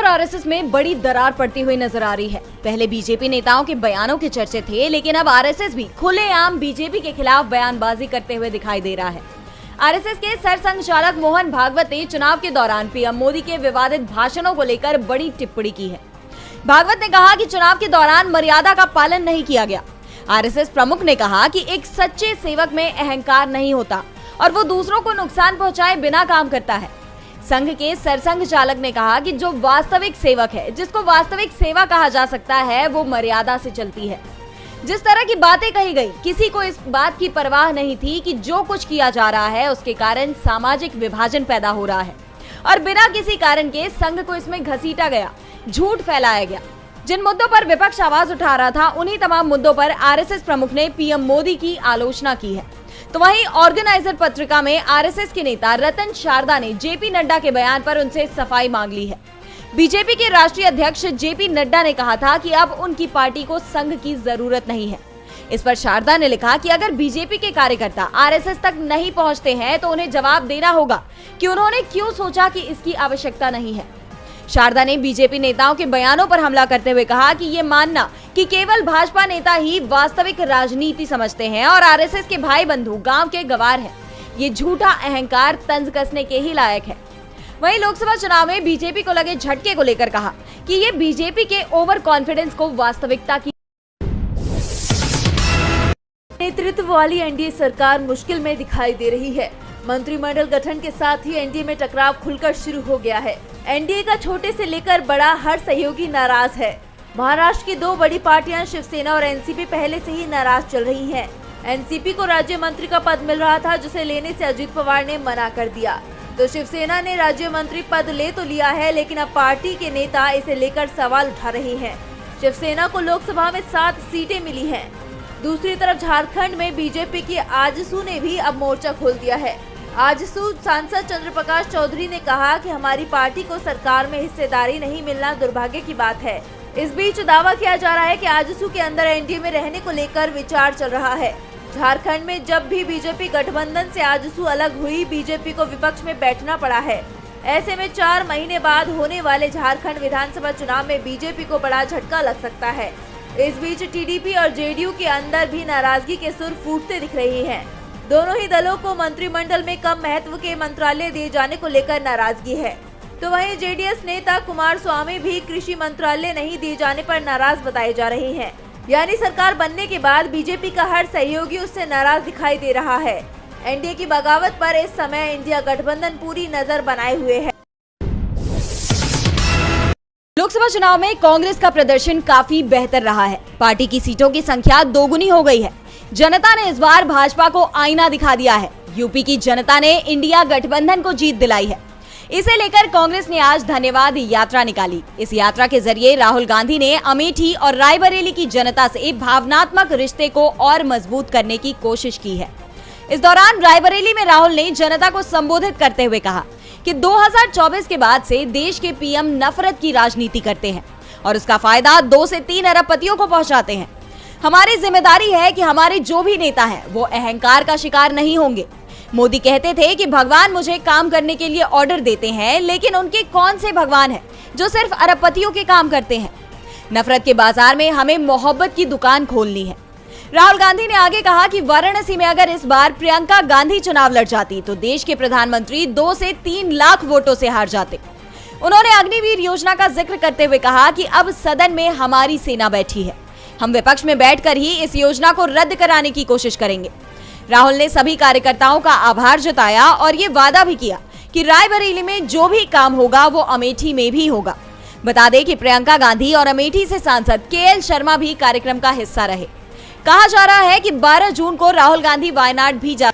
RSS में बड़ी दरार पड़ती हुई नजर आ रही है। पहले बीजेपी नेताओं के बयानों के चर्चे थे, लेकिन अब आरएसएस भी खुलेआम बीजेपी के खिलाफ बयानबाजी करते हुए दिखाई दे रहा है। आरएसएस के सरसंघचालक मोहन भागवत ने चुनाव के दौरान पीएम मोदी के विवादित भाषणों को लेकर बड़ी टिप्पणी की है। भागवत ने कहा कि चुनाव के दौरान मर्यादा का पालन नहीं किया गया। आरएसएस प्रमुख ने कहा कि एक सच्चे सेवक में अहंकार नहीं होता और वो दूसरों को नुकसान पहुंचाए बिना काम करता है। संघ के सरसंघ चालक ने कहा कि जो वास्तविक सेवक है, जिसको वास्तविक सेवा कहा जा सकता है, वो मर्यादा से चलती है। जिस तरह की बातें कही गई, किसी को इस बात की परवाह नहीं थी कि जो कुछ किया जा रहा है उसके कारण सामाजिक विभाजन पैदा हो रहा है और बिना किसी कारण के संघ को इसमें घसीटा गया, झूठ फैलाया गया। जिन मुद्दों पर विपक्ष आवाज उठा रहा था, उन्हीं तमाम मुद्दों पर आरएसएस प्रमुख ने पीएम मोदी की आलोचना की है। तो वहीं ऑर्गेनाइजर पत्रिका में आरएसएस के नेता रतन शारदा ने जेपी नड्डा के बयान पर उनसे सफाई मांग ली है। बीजेपी के राष्ट्रीय अध्यक्ष जेपी नड्डा ने कहा था कि अब उनकी पार्टी को संघ की जरूरत नहीं है। इस पर शारदा ने लिखा कि अगर बीजेपी के कार्यकर्ता आरएसएस तक नहीं पहुंचते हैं तो उन्हें जवाब देना होगा कि उन्होंने क्यों सोचा कि इसकी आवश्यकता नहीं है। शारदा ने बीजेपी नेताओं के बयानों पर हमला करते हुए कहा कि ये मानना कि केवल भाजपा नेता ही वास्तविक राजनीति समझते हैं और आरएसएस के भाई बंधु गांव के गवार हैं, ये झूठा अहंकार तंज कसने के ही लायक है। वहीं लोकसभा चुनाव में बीजेपी को लगे झटके को लेकर कहा कि ये बीजेपी के ओवर कॉन्फिडेंस को वास्तविकता की नेतृत्व वाली एनडीए सरकार मुश्किल में दिखाई दे रही है। मंत्रिमंडल गठन के साथ ही एनडीए में टकराव खुलकर शुरू हो गया है। एनडीए का छोटे से लेकर बड़ा हर सहयोगी नाराज है। महाराष्ट्र की दो बड़ी पार्टियां शिवसेना और एनसीपी पहले से ही नाराज चल रही हैं। एनसीपी को राज्य मंत्री का पद मिल रहा था, जिसे लेने से अजित पवार ने मना कर दिया, तो शिवसेना ने राज्य मंत्री पद ले तो लिया है, लेकिन अब पार्टी के नेता इसे लेकर सवाल उठा रहे हैं। शिवसेना को लोकसभा में 7 सीटें मिली हैं। दूसरी तरफ झारखंड में बीजेपी की आजसू ने भी अब मोर्चा खोल दिया है। आजसू सांसद चंद्र प्रकाश चौधरी ने कहा कि हमारी पार्टी को सरकार में हिस्सेदारी नहीं मिलना दुर्भाग्य की बात है। इस बीच दावा किया जा रहा है कि आजसू के अंदर एनडीए में रहने को लेकर विचार चल रहा है। झारखंड में जब भी बीजेपी गठबंधन से आजसू अलग हुई, बीजेपी को विपक्ष में बैठना पड़ा है। ऐसे में 4 महीने बाद होने वाले झारखंड विधानसभा चुनाव में बीजेपी को बड़ा झटका लग सकता है। इस बीच टीडीपी और जेडीयू के अंदर भी नाराजगी के सुर फूटते दिख रहे हैं। दोनों ही दलों को मंत्रिमंडल में कम महत्व के मंत्रालय दिए जाने को लेकर नाराजगी है। तो वहीं जेडीएस नेता कुमारस्वामी भी कृषि मंत्रालय नहीं दिए जाने पर नाराज बताए जा रहे हैं। यानी सरकार बनने के बाद बीजेपी का हर सहयोगी उससे नाराज दिखाई दे रहा है। एनडीए की बगावत पर इस समय इंडिया गठबंधन पूरी नजर बनाए हुए है। लोकसभा चुनाव में कांग्रेस का प्रदर्शन काफी बेहतर रहा है। पार्टी की सीटों की संख्या दोगुनी हो गई है। जनता ने इस बार भाजपा को आईना दिखा दिया है। यूपी की जनता ने इंडिया गठबंधन को जीत दिलाई है। इसे लेकर कांग्रेस ने आज धन्यवाद यात्रा निकाली। इस यात्रा के जरिए राहुल गांधी ने अमेठी और रायबरेली की जनता से भावनात्मक रिश्ते को और मजबूत करने की कोशिश की है। इस दौरान रायबरेली में राहुल ने जनता को संबोधित करते हुए कहा कि 2024 के बाद से देश के पीएम नफरत की राजनीति करते हैं और उसका फायदा 2 से 3 अरबपतियों को पहुंचाते हैं। हमारी जिम्मेदारी है कि हमारे जो भी नेता हैं वो अहंकार का शिकार नहीं होंगे। मोदी कहते थे कि भगवान मुझे काम करने के लिए ऑर्डर देते हैं, लेकिन उनके कौन से भगवान हैं जो सिर्फ अरबपतियों के काम करते हैं। नफरत के बाजार में हमें मोहब्बत की दुकान खोलनी है। राहुल गांधी ने आगे कहा कि वाराणसी में अगर इस बार प्रियंका गांधी चुनाव लड़ जाती तो देश के प्रधानमंत्री 2 से 3 लाख वोटों से हार जाते। उन्होंने अग्निवीर योजना का जिक्र करते हुए कहा कि अब सदन में हमारी सेना बैठी है, हम विपक्ष में बैठकर ही इस योजना को रद्द कराने की कोशिश करेंगे। राहुल ने सभी कार्यकर्ताओं का आभार जताया और ये वादा भी किया कि रायबरेली में जो भी काम होगा वो अमेठी में भी होगा। बता दें कि प्रियंका गांधी और अमेठी से सांसद केएल शर्मा भी कार्यक्रम का हिस्सा रहे। कहा जा रहा है कि 12 जून को राहुल गांधी वायनाड भी जा